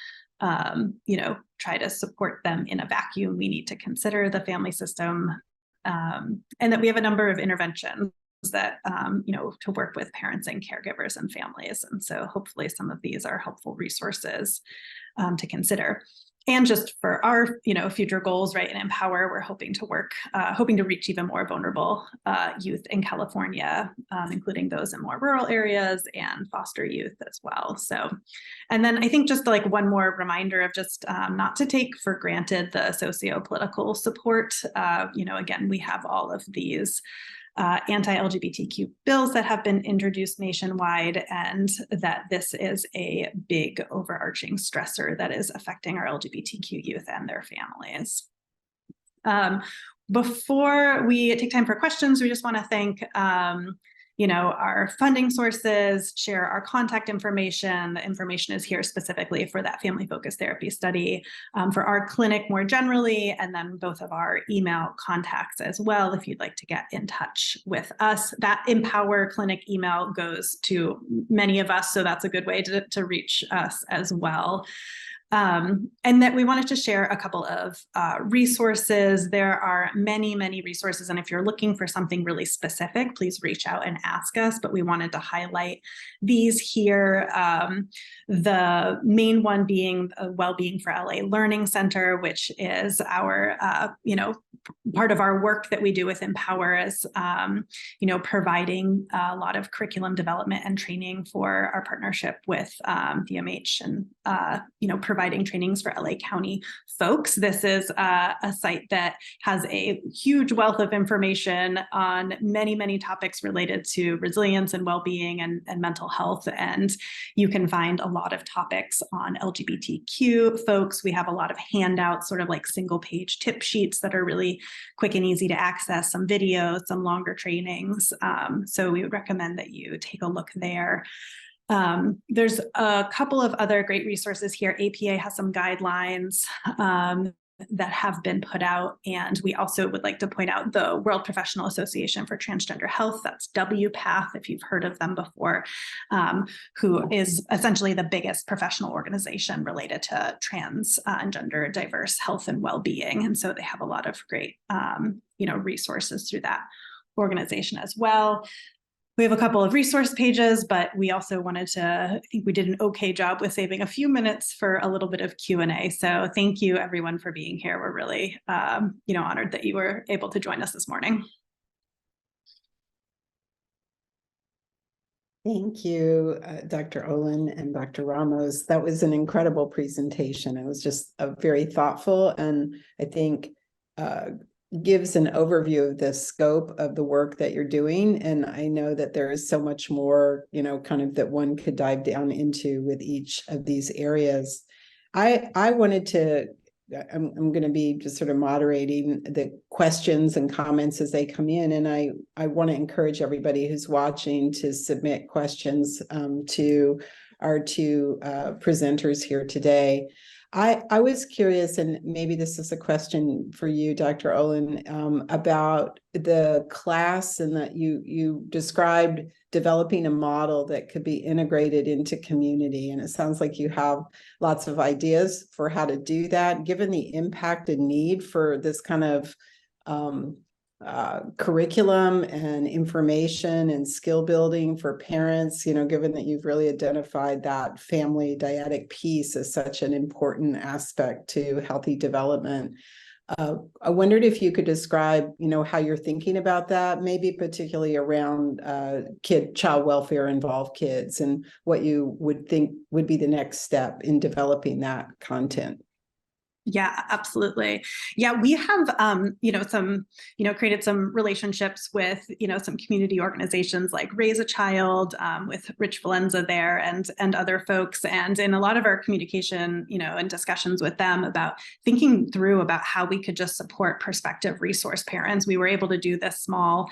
try to support them in a vacuum. We need to consider the family system, and that we have a number of interventions that, to work with parents and caregivers and families. And so hopefully some of these are helpful resources to consider. And just for our, future goals, right, in Empwr, we're hoping to reach even more vulnerable youth in California, including those in more rural areas and foster youth as well. So, and then I think just like one more reminder of just not to take for granted the socio-political support. Again, we have all of these anti-LGBTQ bills that have been introduced nationwide, and that this is a big overarching stressor that is affecting our LGBTQ youth and their families. Before we take time for questions, we just want to thank our funding sources, share our contact information. The information is here specifically for that family-focused therapy study, for our clinic more generally, and then both of our email contacts as well if you'd like to get in touch with us. That Empwr clinic email goes to many of us, so that's a good way to reach us as well. And that we wanted to share a couple of resources. There are many, many resources. And if you're looking for something really specific, please reach out and ask us. But we wanted to highlight these here. The main one being Wellbeing for LA Learning Center, which is our, part of our work that we do with Empwr is, providing a lot of curriculum development and training for our partnership with VMH and, providing trainings for LA County folks. This is a site that has a huge wealth of information on many, many topics related to resilience and well-being and mental health. And you can find a lot of topics on LGBTQ folks. We have a lot of handouts, sort of like single page tip sheets that are really quick and easy to access, some videos, some longer trainings. So we would recommend that you take a look there. There's a couple of other great resources here. APA has some guidelines that have been put out. And we also would like to point out the World Professional Association for Transgender Health, that's WPATH, if you've heard of them before, who is essentially the biggest professional organization related to trans and gender diverse health and well-being. And so they have a lot of great, resources through that organization as well. We have a couple of resource pages, but we also wanted to, I think we did an okay job with saving a few minutes for a little bit of Q&A. So thank you everyone for being here. We're really, honored that you were able to join us this morning. Thank you, Dr. Ollen and Dr. Ramos. That was an incredible presentation. It was just very thoughtful, and I think gives an overview of the scope of the work that you're doing. And I know that there is so much more, kind of that one could dive down into with each of these areas. I wanted to, I'm going to be just sort of moderating the questions and comments as they come in. And I want to encourage everybody who's watching to submit questions to our two presenters here today. I was curious, and maybe this is a question for you, Dr. Ollen, about the class, and that you described developing a model that could be integrated into community. And it sounds like you have lots of ideas for how to do that, given the impact and need for this kind of curriculum and information and skill building for parents, given that you've really identified that family dyadic piece as such an important aspect to healthy development. I wondered if you could describe, how you're thinking about that, maybe particularly around child welfare involved kids, and what you would think would be the next step in developing that content. Yeah, absolutely. Yeah, we have, created some relationships with, some community organizations like Raise a Child, with Rich Valenza there and other folks. And in a lot of our communication, and discussions with them about thinking through about how we could just support prospective resource parents, we were able to do this small,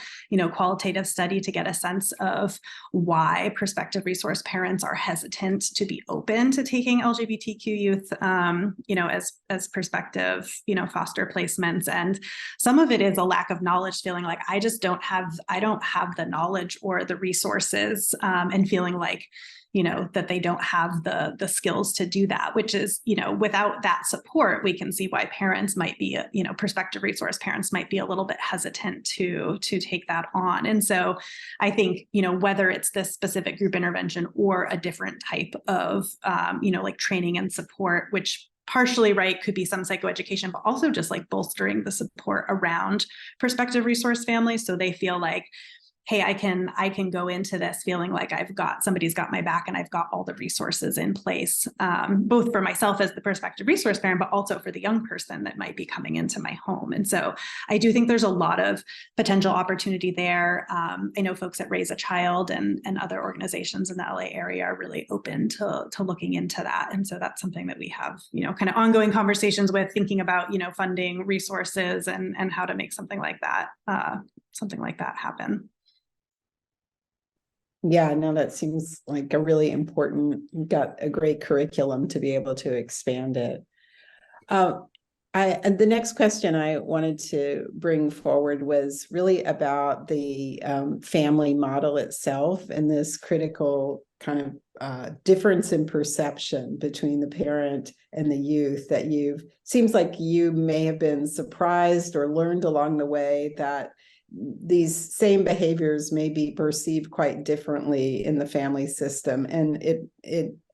qualitative study to get a sense of why prospective resource parents are hesitant to be open to taking LGBTQ youth, as prospective, foster placements. And some of it is a lack of knowledge, feeling like I don't have the knowledge or the resources, and feeling like, that they don't have the skills to do that, which is, without that support, we can see why parents might be, prospective resource parents might be a little bit hesitant to take that on. And so I think, whether it's this specific group intervention or a different type of, like training and support, which partially, right, could be some psychoeducation, but also just like bolstering the support around prospective resource families, so they feel like, hey, I can go into this feeling like somebody's got my back and I've got all the resources in place, both for myself as the prospective resource parent, but also for the young person that might be coming into my home. And so I do think there's a lot of potential opportunity there. I know folks at Raise a Child and other organizations in the LA area are really open to looking into that. And so that's something that we have, kind of ongoing conversations with, thinking about, funding, resources, and how to make something like that happen. Yeah, no, that seems like a really important, you've got a great curriculum to be able to expand it. And the next question I wanted to bring forward was really about the family model itself, and this critical kind of difference in perception between the parent and the youth that seems like you may have been surprised or learned along the way that these same behaviors may be perceived quite differently in the family system. And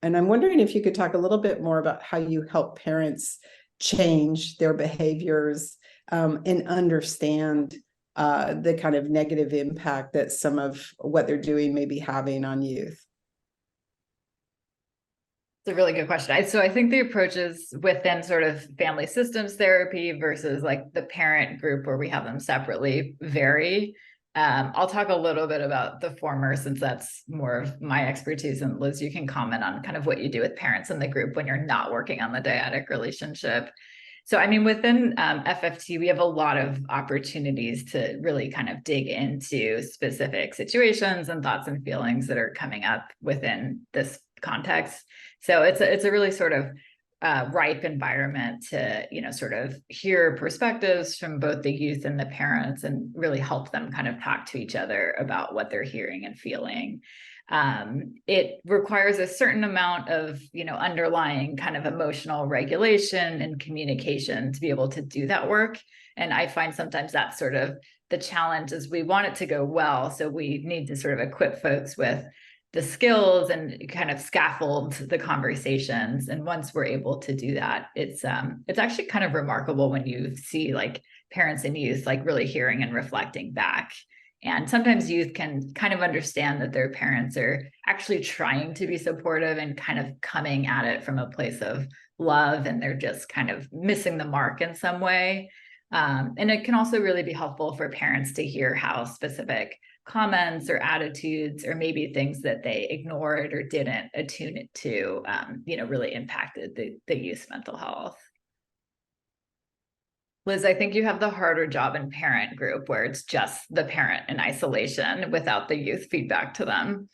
and I'm wondering if you could talk a little bit more about how you help parents change their behaviors and understand the kind of negative impact that some of what they're doing may be having on youth? It's a really good question. So I think the approaches within sort of family systems therapy versus like the parent group where we have them separately vary. I'll talk a little bit about the former since that's more of my expertise. And Liz, you can comment on kind of what you do with parents in the group when you're not working on the dyadic relationship. So, I mean, within FFT, we have a lot of opportunities to really kind of dig into specific situations and thoughts and feelings that are coming up within this context. So it's a really sort of ripe environment to, sort of hear perspectives from both the youth and the parents and really help them kind of talk to each other about what they're hearing and feeling. It requires a certain amount of, underlying kind of emotional regulation and communication to be able to do that work. And I find sometimes that's sort of the challenge is we want it to go well. So we need to sort of equip folks with the skills and kind of scaffold the conversations. And once we're able to do that, it's actually kind of remarkable when you see like parents and youth like really hearing and reflecting back. And sometimes youth can kind of understand that their parents are actually trying to be supportive and kind of coming at it from a place of love, and they're just kind of missing the mark in some way. And it can also really be helpful for parents to hear how specific comments or attitudes or maybe things that they ignored or didn't attune it to, really impacted the youth's mental health. Liz, I think you have the harder job in parent group where it's just the parent in isolation without the youth feedback to them.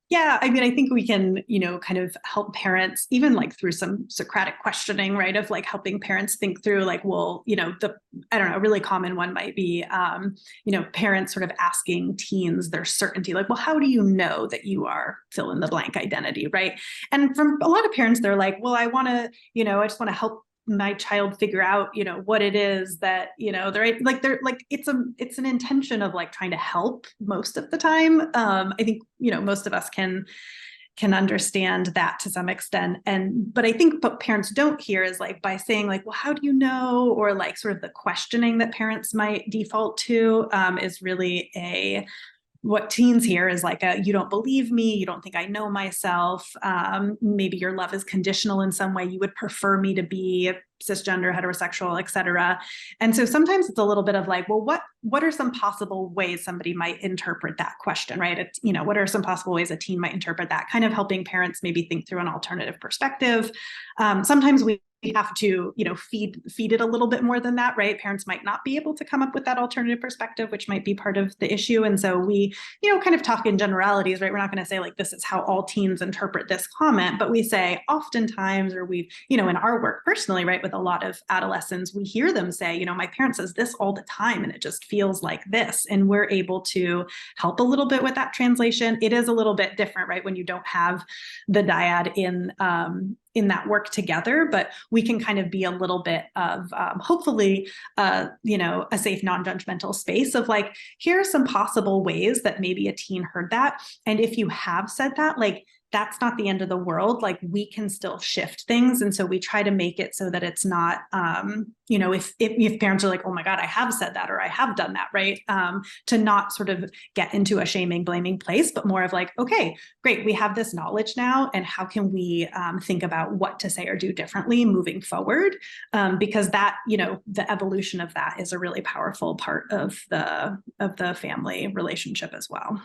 Yeah, I mean, I think we can, kind of help parents even like through some Socratic questioning, right? Of like helping parents think through like, well, I don't know, a really common one might be, parents sort of asking teens their certainty, like, well, how do you know that you are fill in the blank identity, right? And from a lot of parents, they're like, well, I want to, I just want to help my child figure out, what it is that, they're like, it's an intention of like trying to help most of the time. I think, most of us can understand that to some extent. But I think what parents don't hear is like by saying like, well, how do you know? Or like sort of the questioning that parents might default to is really what teens hear is like you don't believe me, you don't think I know myself, maybe your love is conditional in some way, you would prefer me to be cisgender, heterosexual, et cetera. And so sometimes it's a little bit of like, well, what are some possible ways somebody might interpret that question, right? It's, what are some possible ways a teen might interpret that, kind of helping parents maybe think through an alternative perspective. Sometimes we have to, feed it a little bit more than that, right? Parents might not be able to come up with that alternative perspective, which might be part of the issue. And so we, kind of talk in generalities, right? We're not going to say like, this is how all teens interpret this comment, but we say oftentimes, or we've, in our work personally, right, with a lot of adolescents, we hear them say, my parent says this all the time, and it just feels like this. And we're able to help a little bit with that translation. It is a little bit different, right? When you don't have the dyad in that work together, but we can kind of be a little bit of hopefully, a safe, non-judgmental space of like, here are some possible ways that maybe a teen heard that. And if you have said that, like, that's not the end of the world. Like we can still shift things. And so we try to make it so that it's not, if parents are like, oh my God, I have said that, or I have done that, right? To not sort of get into a shaming, blaming place, but more of like, okay, great. We have this knowledge now. And how can we think about what to say or do differently moving forward? Because that, the evolution of that is a really powerful part of the family relationship as well.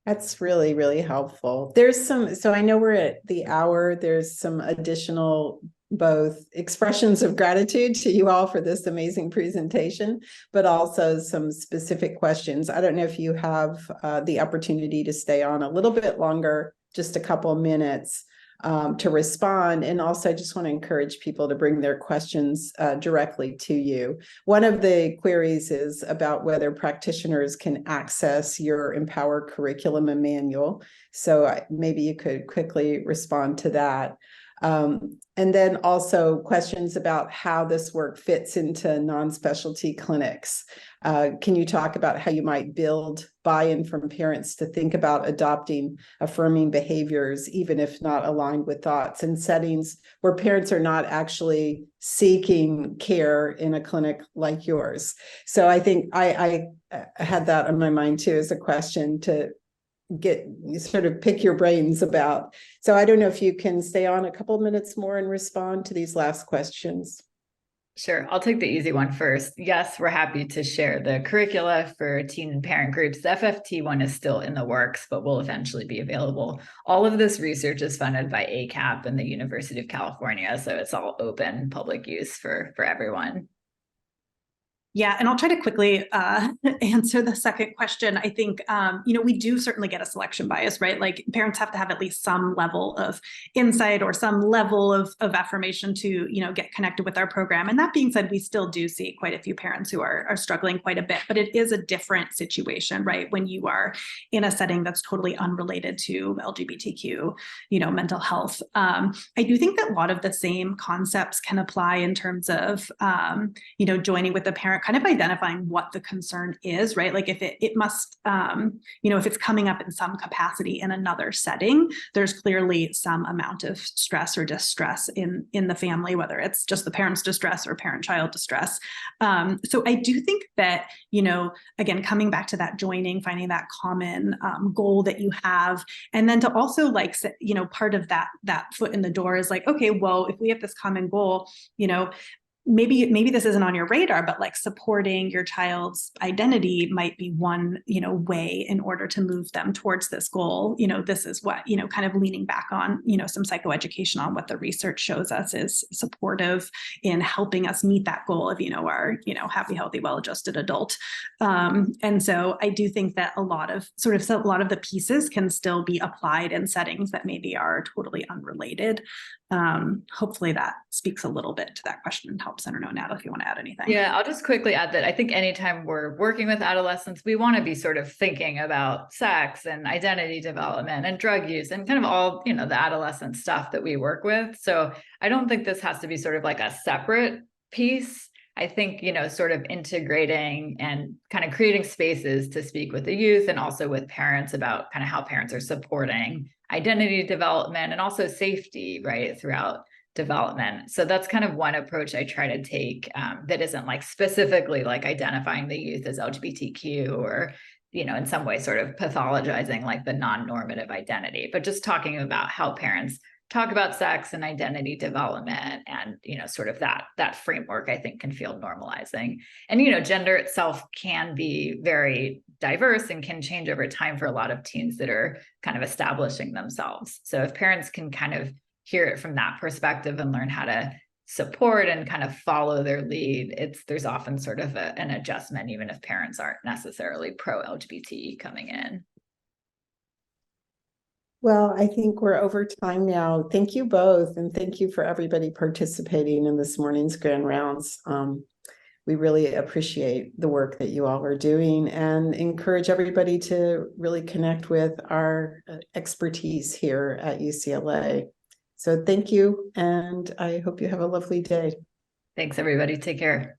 That's really, really helpful. So I know we're at the hour. There's some additional both expressions of gratitude to you all for this amazing presentation, but also some specific questions. I don't know if you have the opportunity to stay on a little bit longer, just a couple of minutes to respond. And also I just want to encourage people to bring their questions directly to you. One of the queries is about whether practitioners can access your Empwr curriculum and manual. So maybe you could quickly respond to that. And then also questions about how this work fits into non-specialty clinics. Can you talk about how you might build buy-in from parents to think about adopting affirming behaviors, even if not aligned with thoughts, in settings where parents are not actually seeking care in a clinic like yours? So I think I had that on my mind too as a question to get sort of pick your brains about. So I don't know if you can stay on a couple minutes more and respond to these last questions. Sure. I'll take the easy one first. Yes, we're happy to share the curricula for teen and parent groups. The FFT one is still in the works, but will eventually be available. All of this research is funded by ACAP and the University of California, so it's all open public use for everyone. Yeah, and I'll try to quickly answer the second question. I think, we do certainly get a selection bias, right? Like parents have to have at least some level of insight or some level of affirmation to, get connected with our program. And that being said, we still do see quite a few parents who are struggling quite a bit, but it is a different situation, right? When you are in a setting that's totally unrelated to LGBTQ, mental health. I do think that a lot of the same concepts can apply in terms of, joining with the parent, kind of identifying what the concern is, right? Like if it must, if it's coming up in some capacity in another setting, there's clearly some amount of stress or distress in the family, whether it's just the parent's distress or parent-child distress. So I do think that, again, coming back to that joining, finding that common goal that you have, and then to also part of that foot in the door is like, okay, well, if we have this common goal, maybe this isn't on your radar, but like supporting your child's identity might be one, way in order to move them towards this goal. This is what, kind of leaning back on, some psychoeducation on what the research shows us is supportive in helping us meet that goal of, our, happy, healthy, well-adjusted adult. And so I do think that a lot of the pieces can still be applied in settings that maybe are totally unrelated. Hopefully that speaks a little bit to that question and helps. I don't know, Natalia, if you want to add anything. Yeah, I'll just quickly add that I think anytime we're working with adolescents, we want to be sort of thinking about sex and identity development and drug use and kind of all, the adolescent stuff that we work with. So I don't think this has to be sort of like a separate piece. I think, sort of integrating and kind of creating spaces to speak with the youth and also with parents about kind of how parents are supporting identity development and also safety, right, throughout development. So that's kind of one approach I try to take that isn't like specifically like identifying the youth as LGBTQ or, in some way sort of pathologizing like the non-normative identity, but just talking about how parents talk about sex and identity development and, sort of that framework I think can feel normalizing. And, gender itself can be very diverse and can change over time for a lot of teens that are kind of establishing themselves. So if parents can kind of hear it from that perspective and learn how to support and kind of follow their lead, there's often sort of an adjustment, even if parents aren't necessarily pro-LGBT coming in. Well, I think we're over time now. Thank you both, and thank you for everybody participating in this morning's Grand Rounds. We really appreciate the work that you all are doing and encourage everybody to really connect with our expertise here at UCLA. So thank you, and I hope you have a lovely day. Thanks, everybody. Take care.